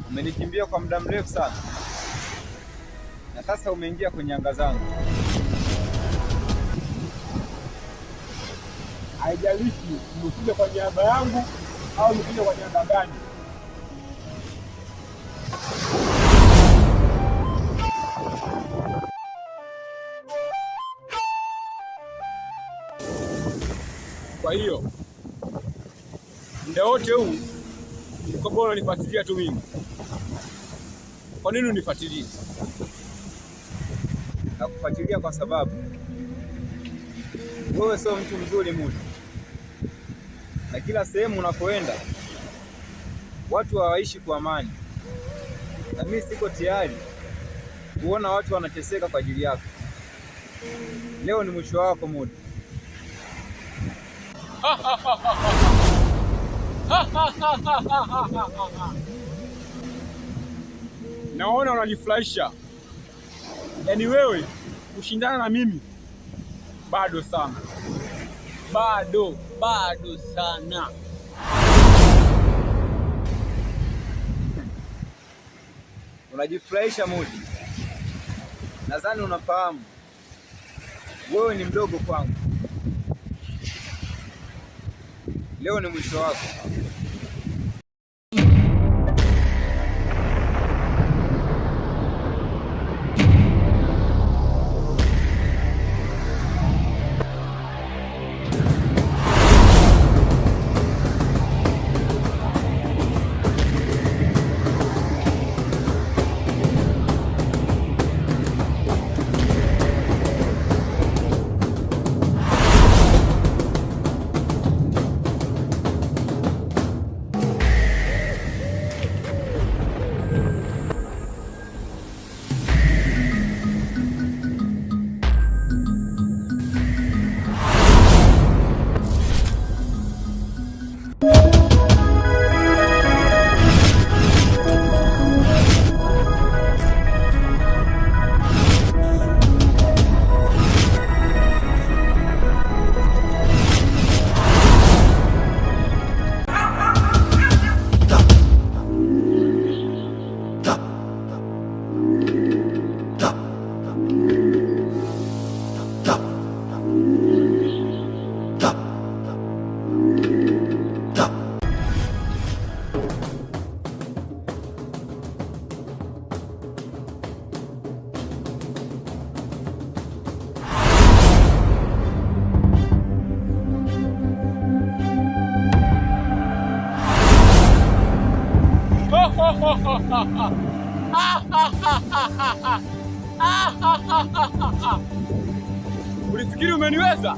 Umenikimbia kwa muda mrefu sana na sasa umeingia kwenye anga zangu. Haijalishi umekuja kwa niaba yangu au umekuja kwa niaba gani. Kwa hiyo muda wote huu uko bora unifuatilia tu mimi. Kwa nini unifuatilie? Nakufuatilia kwa sababu wewe sio mtu mzuri Mudi, na kila sehemu unapoenda watu hawaishi kwa amani, na mimi siko tayari kuona watu wanateseka kwa ajili yako. Leo ni mwisho wako Mudi. Naona unanifurahisha. Yaani wewe kushindana na mimi bado sana, bado sana. Unajifurahisha Mudi. Nadhani unafahamu wewe ni mdogo kwangu. Leo ni mwisho wako. Ulifikiri umeniweza?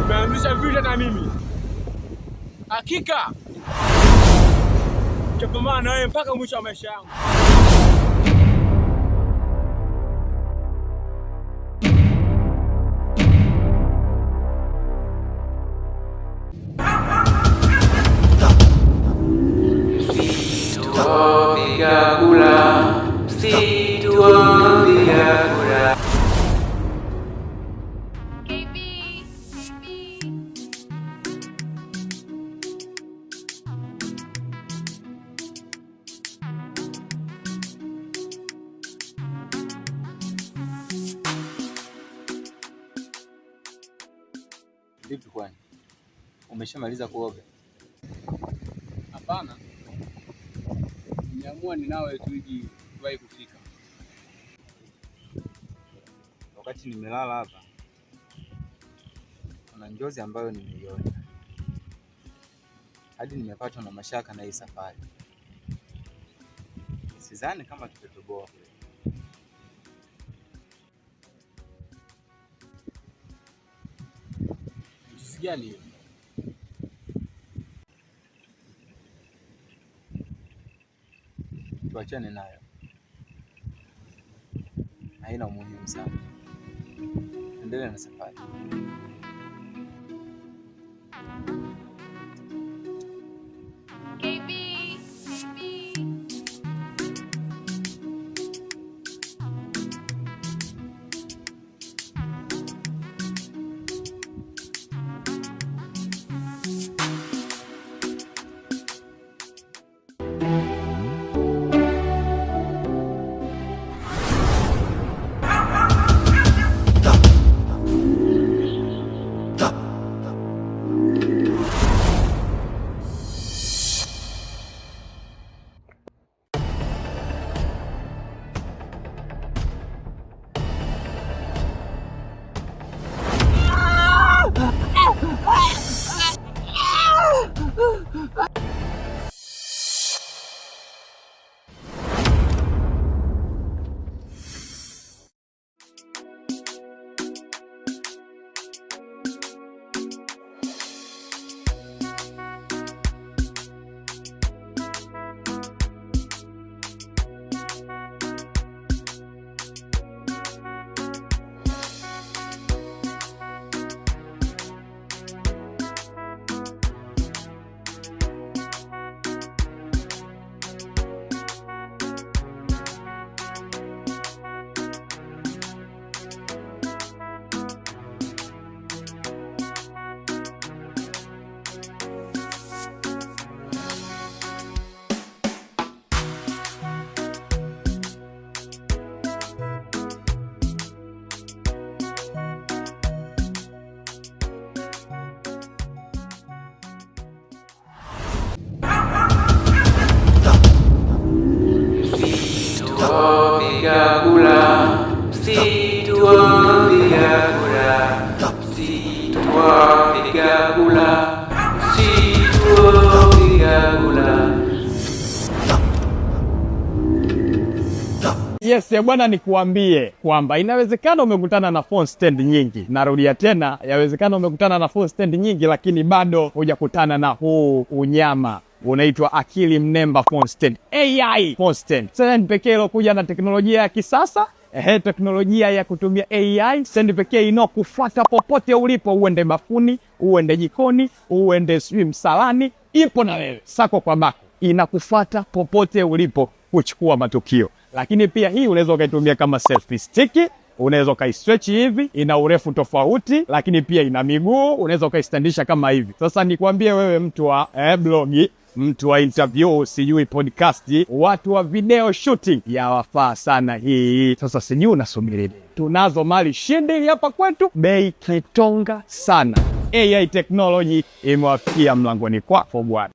Umeanzisha vita na mimi. Hakika nitapambana na wewe mpaka mwisho wa maisha yangu. Vipi kwani? Umeshamaliza kuoga? Hapana. Nimeamua ninawe tu ili tuwahi kufika. Wakati nimelala hapa kuna njozi ambayo nimeiona. hadi nimepatwa na mashaka na hii safari. Sidhani kama tutatoboa. Jinsi gani hiyo? Tuachane nayo, haina umuhimu sana. Endelea na safari. Yes, bwana, nikuambie kwamba inawezekana umekutana na phone stand nyingi. Narudia tena, yawezekana umekutana na phone stand nyingi lakini bado hujakutana na huu unyama unaitwa akili mnemba phone stand, AI phone stand. Stand pekee ilokuja na teknolojia ya kisasa, teknolojia ya kutumia AI. Stand pekee inokufuata popote ulipo, uende bafuni, uende jikoni, uende msalani, ipo na wewe sako kwa bako, inakufuata popote ulipo kuchukua matukio. Lakini pia hii unaweza ukaitumia kama selfie stick, unaweza ukaistretch hivi, ina urefu tofauti, lakini pia ina miguu, unaweza ukaistandisha kama hivi. Sasa nikwambie wewe mtu wa blogi, mtu wa interview, sijui podcast, watu wa video shooting, yawafaa sana hii. Sasa sijui unasubiri. Tunazo mali shindi hapa kwetu, bei kitonga sana. AI technology imewafikia mlangoni kwako bwana.